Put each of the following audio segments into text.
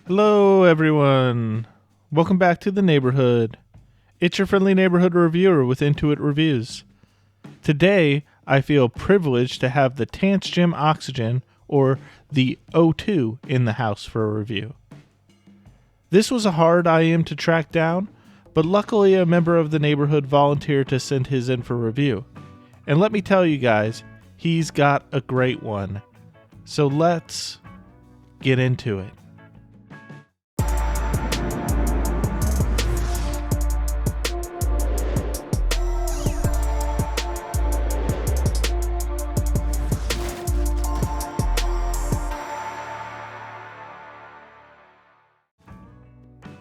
Hello everyone, welcome back to the neighborhood. It's your friendly neighborhood reviewer with InToIt Reviews. Today I feel privileged to have the Tanchjim Oxygen, or the O2, in the house for a review. This was a hard IM to track down, but luckily a member of the neighborhood volunteered to send his in for review. And let me tell you guys, he's got a great one. So let's get into it.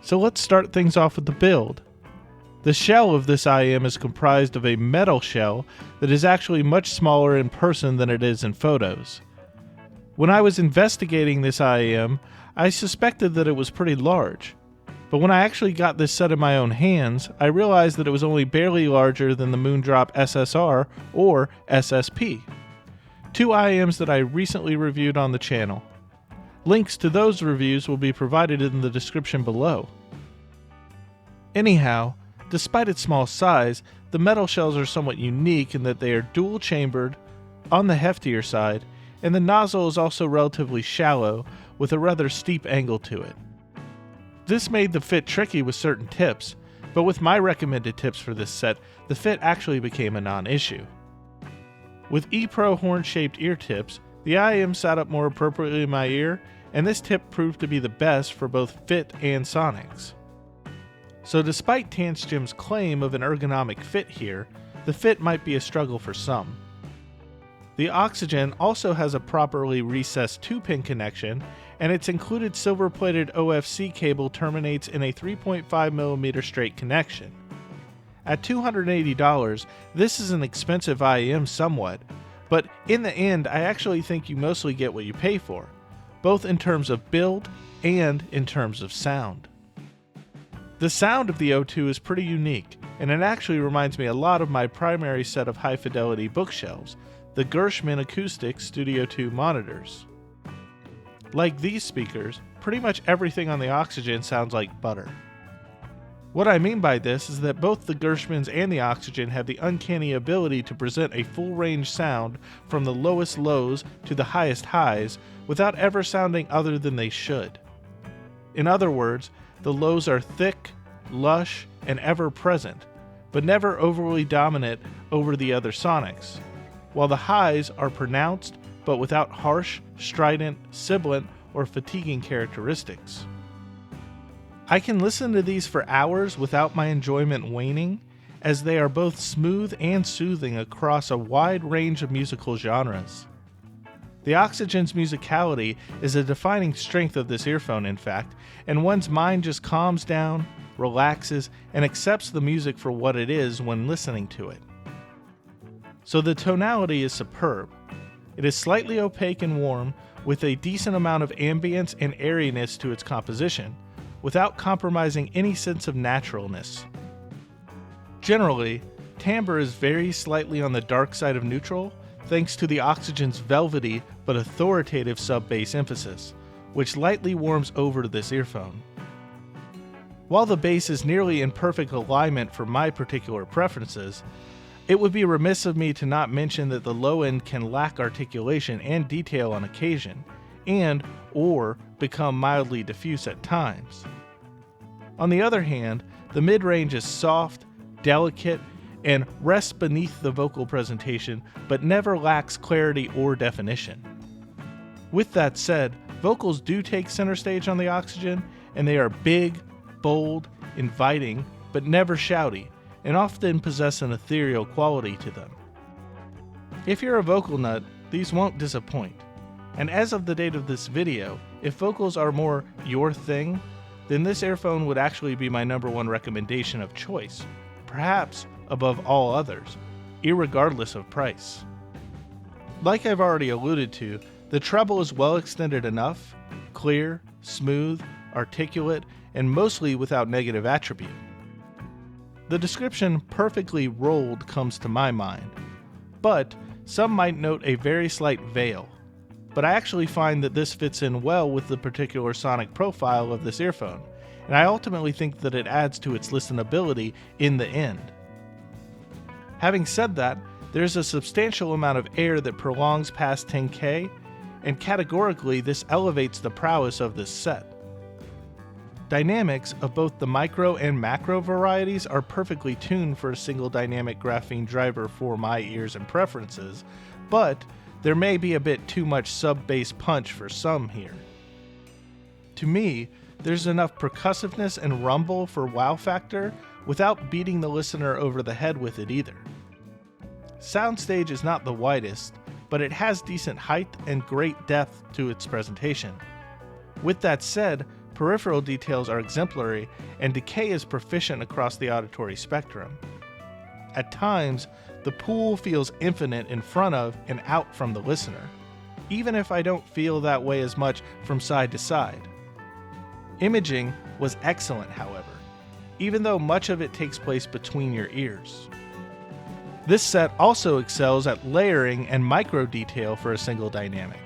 So let's start things off with the build. The shell of this IM is comprised of a metal shell that is actually much smaller in person than it is in photos. When I was investigating this IM, I suspected that it was pretty large. But when I actually got this set in my own hands, I realized that it was only barely larger than the Moondrop s.s.r or s.s.p. Two IMs that I recently reviewed on the channel. Links to those reviews will be provided in the description below. Anyhow, despite its small size, the metal shells are somewhat unique in that they are dual chambered, on the heftier side, and the nozzle is also relatively shallow, with a rather steep angle to it. This made the fit tricky with certain tips, but with my recommended tips for this set, the fit actually became a non-issue. With E-Pro horn-shaped ear tips, the IM sat up more appropriately in my ear, and this tip proved to be the best for both fit and sonics. So despite Tanchjim's claim of an ergonomic fit here, the fit might be a struggle for some. The Oxygen also has a properly recessed 2-pin connection, and its included silver-plated OFC cable terminates in a 3.5mm straight connection. At $280, this is an expensive IM somewhat, but in the end I actually think you mostly get what you pay for, both in terms of build and in terms of sound. The sound of the O2 is pretty unique, and it actually reminds me a lot of my primary set of high-fidelity bookshelves, the Gershman Acoustic Studio 2 monitors. Like these speakers, pretty much everything on the Oxygen sounds like butter. What I mean by this is that both the Gershmans and the Oxygen have the uncanny ability to present a full-range sound from the lowest lows to the highest highs without ever sounding other than they should. In other words, the lows are thick, lush, and ever-present, but never overly dominant over the other sonics, while the highs are pronounced but without harsh, strident, sibilant, or fatiguing characteristics. I can listen to these for hours without my enjoyment waning, as they are both smooth and soothing across a wide range of musical genres. The Oxygen's musicality is a defining strength of this earphone, in fact, and one's mind just calms down, relaxes, and accepts the music for what it is when listening to it. So the tonality is superb. It is slightly opaque and warm, with a decent amount of ambience and airiness to its composition, without compromising any sense of naturalness. Generally, timbre is very slightly on the dark side of neutral, thanks to the Oxygen's velvety but authoritative sub-bass emphasis, which lightly warms over to this earphone. While the bass is nearly in perfect alignment for my particular preferences, it would be remiss of me to not mention that the low end can lack articulation and detail on occasion, or become mildly diffuse at times. On the other hand, the mid-range is soft, delicate, and rests beneath the vocal presentation, but never lacks clarity or definition. With that said, vocals do take center stage on the Oxygen, and they are big, bold, inviting, but never shouty, and often possess an ethereal quality to them. If you're a vocal nut, these won't disappoint. And as of the date of this video, if vocals are more your thing, then this earphone would actually be my #1 recommendation of choice, perhaps above all others, irregardless of price. Like I've already alluded to, the treble is well extended enough, clear, smooth, articulate, and mostly without negative attribute. The description perfectly rolled comes to my mind, but some might note a very slight veil. but I actually find that this fits in well with the particular sonic profile of this earphone, and I ultimately think that it adds to its listenability in the end. Having said that, there's a substantial amount of air that prolongs past 10K, and categorically this elevates the prowess of this set. Dynamics of both the micro and macro varieties are perfectly tuned for a single dynamic graphene driver for my ears and preferences, but there may be a bit too much sub-bass punch for some here. To me, there's enough percussiveness and rumble for wow factor without beating the listener over the head with it either. Soundstage is not the widest, but it has decent height and great depth to its presentation. With that said, peripheral details are exemplary, and decay is proficient across the auditory spectrum. At times, the pool feels infinite in front of and out from the listener, even if I don't feel that way as much from side to side. Imaging was excellent, however, even though much of it takes place between your ears. This set also excels at layering and micro detail for a single dynamic,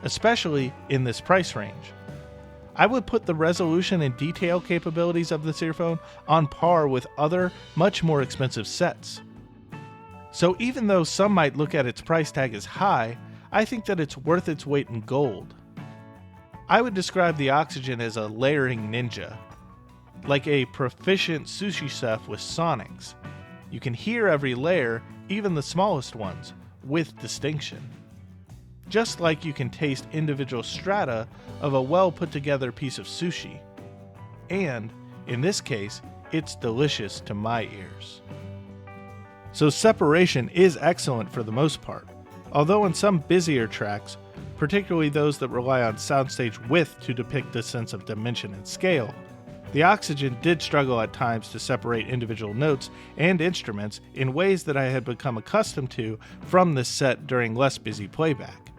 especially in this price range. I would put the resolution and detail capabilities of this earphone on par with other, much more expensive sets. So even though some might look at its price tag as high, I think that it's worth its weight in gold. I would describe the Oxygen as a layering ninja, like a proficient sushi chef with sonics. You can hear every layer, even the smallest ones, with distinction. Just like you can taste individual strata of a well put together piece of sushi. And, in this case, it's delicious to my ears. So separation is excellent for the most part, although in some busier tracks, particularly those that rely on soundstage width to depict a sense of dimension and scale, the Oxygen did struggle at times to separate individual notes and instruments in ways that I had become accustomed to from this set during less busy playback.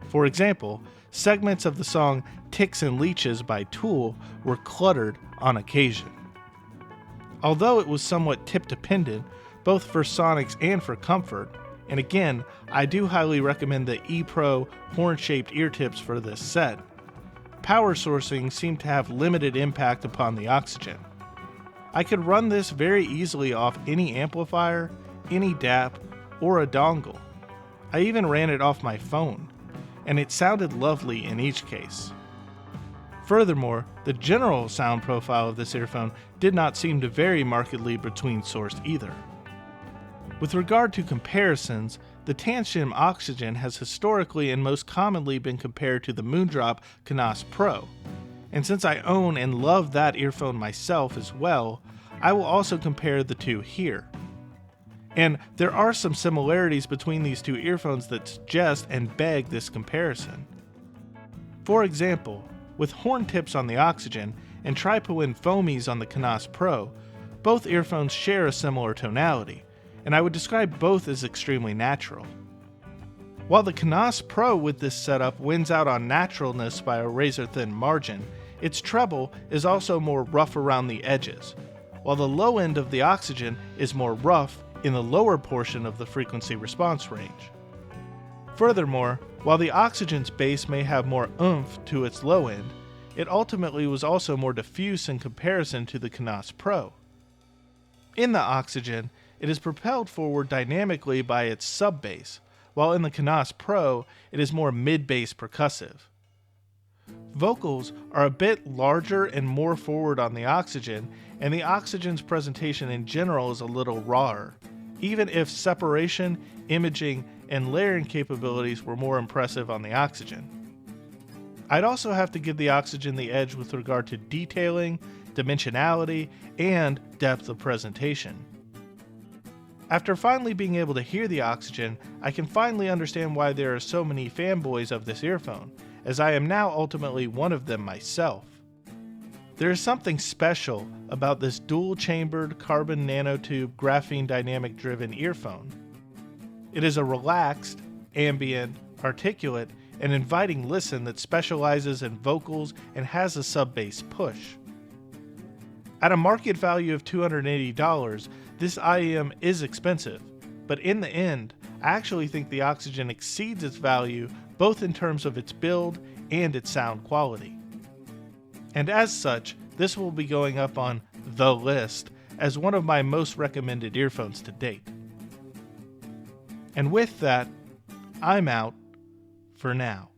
For example, segments of the song Ticks and Leeches by Tool were cluttered on occasion. Although it was somewhat tip dependent, both for sonics and for comfort, and again, I do highly recommend the ePro horn-shaped ear tips for this set, power sourcing seemed to have limited impact upon the Oxygen. I could run this very easily off any amplifier, any DAP, or a dongle. I even ran it off my phone, and it sounded lovely in each case. Furthermore, the general sound profile of this earphone did not seem to vary markedly between sourced either. With regard to comparisons, the Tanchjim Oxygen has historically and most commonly been compared to the Moondrop Canas Pro, and since I own and love that earphone myself as well, I will also compare the two here. And there are some similarities between these two earphones that suggest and beg this comparison. For example, with horn tips on the Oxygen and Tripoin foamies on the Canas Pro, both earphones share a similar tonality, and I would describe both as extremely natural. While the Canas Pro with this setup wins out on naturalness by a razor-thin margin, its treble is also more rough around the edges, while the low end of the Oxygen is more rough in the lower portion of the frequency response range. Furthermore, while the Oxygen's bass may have more oomph to its low end, it ultimately was also more diffuse in comparison to the Canas Pro. In the Oxygen, it is propelled forward dynamically by its sub-bass, while in the Canas Pro, it is more mid-bass percussive. Vocals are a bit larger and more forward on the Oxygen, and the Oxygen's presentation in general is a little rawer, even if separation, imaging, and layering capabilities were more impressive on the Oxygen. I'd also have to give the Oxygen the edge with regard to detailing, dimensionality, and depth of presentation. After finally being able to hear the Oxygen, I can finally understand why there are so many fanboys of this earphone, as I am now ultimately one of them myself. There is something special about this dual-chambered carbon nanotube graphene dynamic-driven earphone. It is a relaxed, ambient, articulate, and inviting listen that specializes in vocals and has a sub-bass push. At a market value of $280, this IEM is expensive, but in the end, I actually think the Oxygen exceeds its value both in terms of its build and its sound quality. And as such, this will be going up on the list as one of my most recommended earphones to date. And with that, I'm out for now.